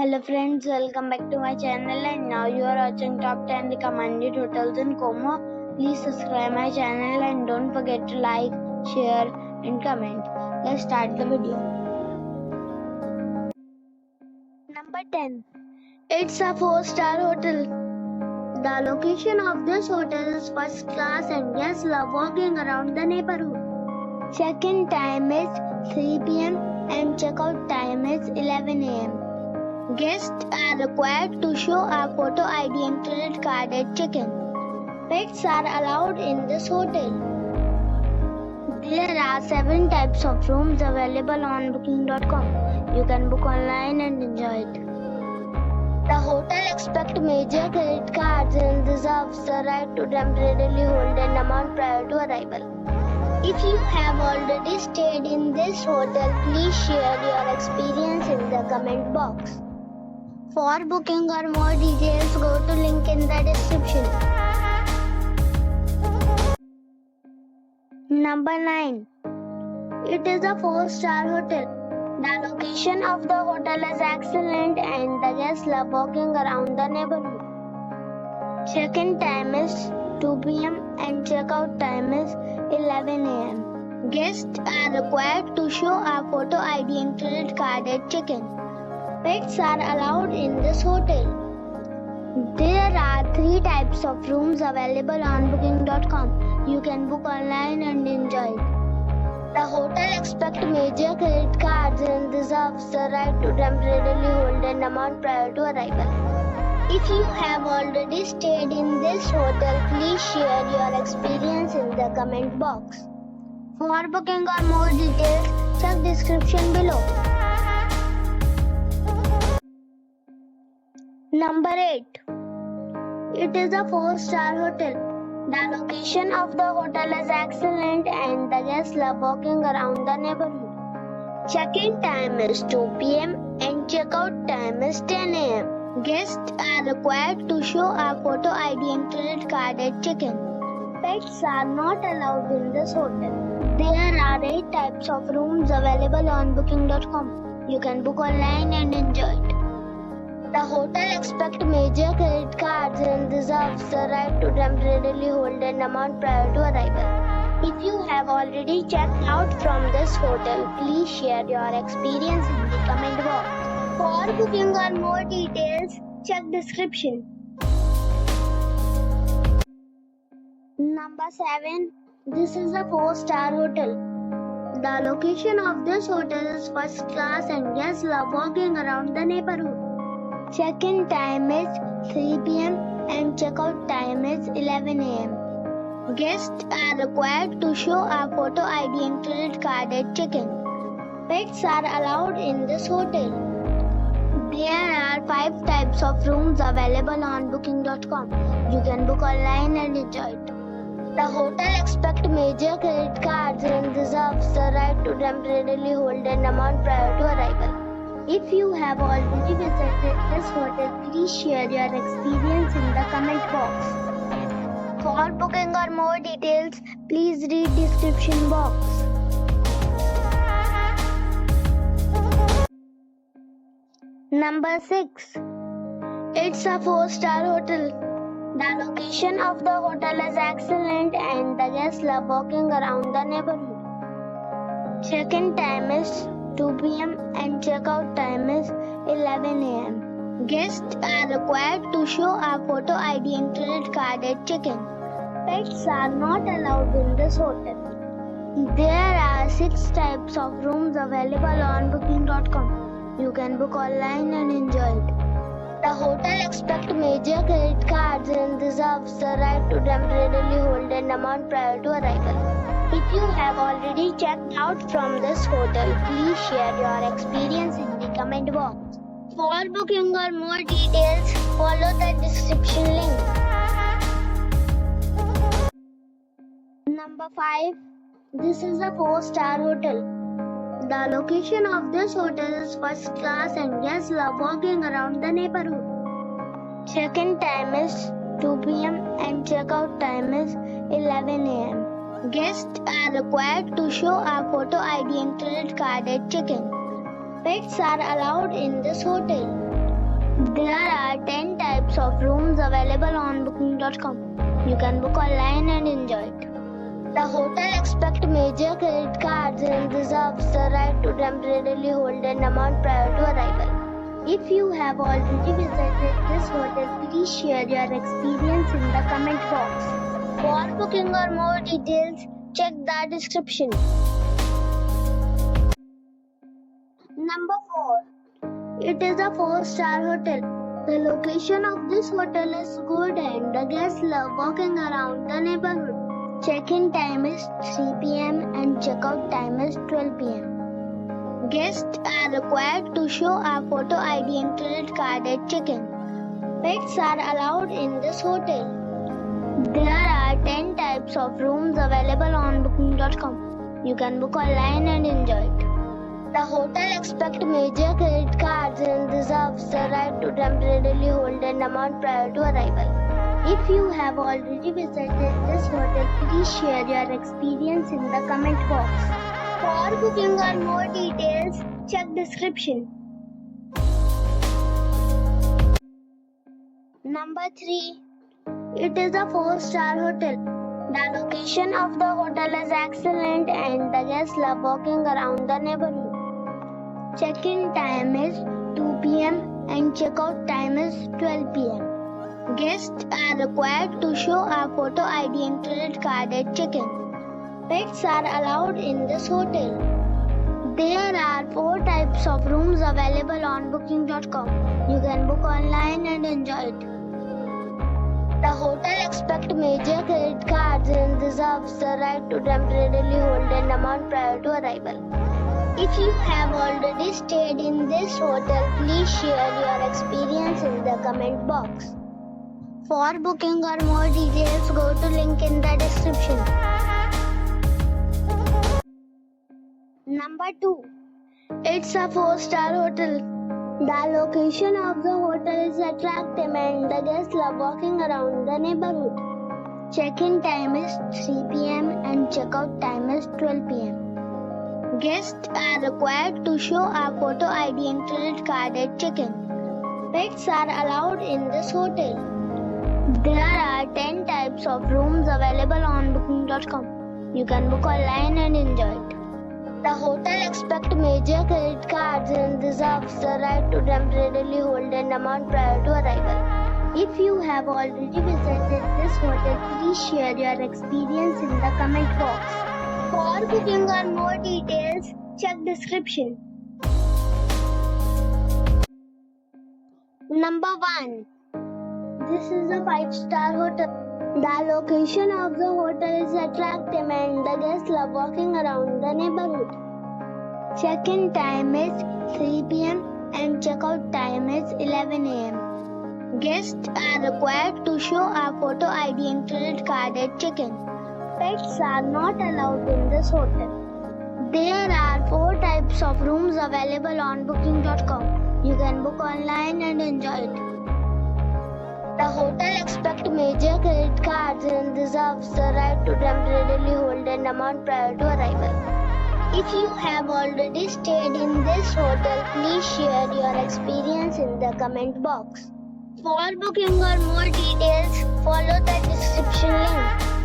Hello friends, welcome back to my channel and now you are watching top 10 recommended hotels in Como. Please subscribe my channel and don't forget to like, share and comment. Let's start the video. Number 10. It's a 4-star hotel. The location of this hotel is first class and guests love walking around the neighborhood. Check-in time is 3 p.m. and check-out time is 11 a.m. Guests are required to show a photo ID and credit card at check-in. Pets are allowed in this hotel. There are 7 types of rooms available on booking.com. You can book online and enjoy it. The hotel expects major credit cards and reserves the right to temporarily hold an amount prior to arrival. If you have already stayed in this hotel, please share your experience in the comment box. For booking or more details, go to link in the description. Number 9. It is a 4-star hotel. The location of the hotel is excellent and the guests love walking around the neighborhood. Check-in time is 2 p.m. and check-out time is 11 a.m. Guests are required to show a photo ID and credit card at check-in. Pets are allowed in this hotel. There are 3 types of rooms available on booking.com. You can book online and enjoy it. The hotel expects major credit cards and reserves the right to temporarily hold an amount prior to arrival. If you have already stayed in this hotel, please share your experience in the comment box. For booking or more details, check description below. Number 8. It is a 4-star hotel. The location of the hotel is excellent and the guests love walking around the neighborhood. Check-in time is 2 p.m. and check-out time is 10 a.m. Guests are required to show a photo ID and credit card at check-in. Pets are not allowed in this hotel. There are 8 types of rooms available on booking.com. You can book online and enjoy it. The hotel expects major credit cards and reserves the right to temporarily hold an amount prior to arrival. If you have already checked out from this hotel, please share your experience in the comment box. For booking or more details, check description. Number 7. This is a 4-star hotel. The location of this hotel is first class and guests love walking around the neighborhood. Check-in time is 3 p.m. and check-out time is 11 a.m. Guests are required to show a photo ID and credit card at check-in. Pets are allowed in this hotel. There are 5 types of rooms available on booking.com. You can book online and enjoy it. The hotel expects major credit cards and reserves the right to temporarily hold an amount prior to arrival. If you have already visited this hotel, please share your experience in the comment box. For booking or more details, please read description box. Number 6. It's a 4-star hotel. The location of the hotel is excellent and the guests love walking around the neighborhood. Check-in time is 2 p.m. and check-out time is 11 a.m. Guests are required to show a photo ID and credit card at check-in. Pets are not allowed in this hotel. There are 6 types of rooms available on booking.com. You can book online and enjoy it. The hotel expects major credit cards and reserves the right to temporarily hold an amount prior to arrival. If you have already checked out from this hotel, please share your experience in the comment box. For booking or more details, follow the description link. Number 5. This is a 4-star hotel. The location of this hotel is first class and guests love walking around the neighborhood. Check-in time is 2 p.m. and check-out time is 11 a.m. Guests are required to show a photo ID and credit card at check-in. Pets are allowed in this hotel. There are 10 types of rooms available on booking.com. You can book online and enjoy it. The hotel expects major credit cards and reserves the right to temporarily hold an amount prior to arrival. If you have already visited this hotel, please share your experience in the comment box. For booking or more details, check the description. Number 4. It is a 4-star hotel. The location of this hotel is good and the guests love walking around the neighborhood. Check-in time is 3 p.m. and check-out time is 12 p.m. Guests are required to show a photo ID and credit card at check-in. Pets are allowed in this hotel. There are 10 types of rooms available on booking.com. You can book online and enjoy it. The hotel expects major credit cards and reserves the right to temporarily hold an amount prior to arrival. If you have already visited this hotel, please share your experience in the comment box. For booking or more details, check description. Number 3. It is a 4-star hotel. The location of the hotel is excellent and the guests love walking around the neighborhood. Check-in time is 2 p.m. and check-out time is 12 p.m. Guests are required to show a photo ID and credit card at check-in. Pets are allowed in this hotel. There are 4 types of rooms available on booking.com. You can book online and enjoy it. The hotel expects major credit cards and reserves the right to temporarily hold an amount prior to arrival. If you have already stayed in this hotel, please share your experience in the comment box. For booking or more details, go to link in the description. Number 2. It's a 4-star hotel. The location of the hotel is attractive and the guests love walking around the neighborhood. Check-in time is 3 p.m. and check-out time is 12 p.m. Guests are required to show a photo ID and credit card at check-in. Pets are allowed in this hotel. There are 10 types of rooms available on booking.com. You can book online and enjoy it. The hotel expects major credit cards and reserves the right to temporarily hold an amount prior to arrival. If you have already visited this hotel, please share your experience in the comment box. For booking or more details, check description. Number 1. This is a 5-star hotel. The location of the hotel is attractive and the guests love walking around the neighborhood. Check-in time is 3 p.m. and check-out time is 11 a.m. Guests are required to show a photo ID and credit card at check-in. Pets are not allowed in this hotel. There are 4 types of rooms available on booking.com. You can book online and enjoy it. The hotel expects major credit cards and reserves the right to temporarily hold an amount prior to arrival. If you have already stayed in this hotel, please share your experience in the comment box. For booking or more details, follow the description link.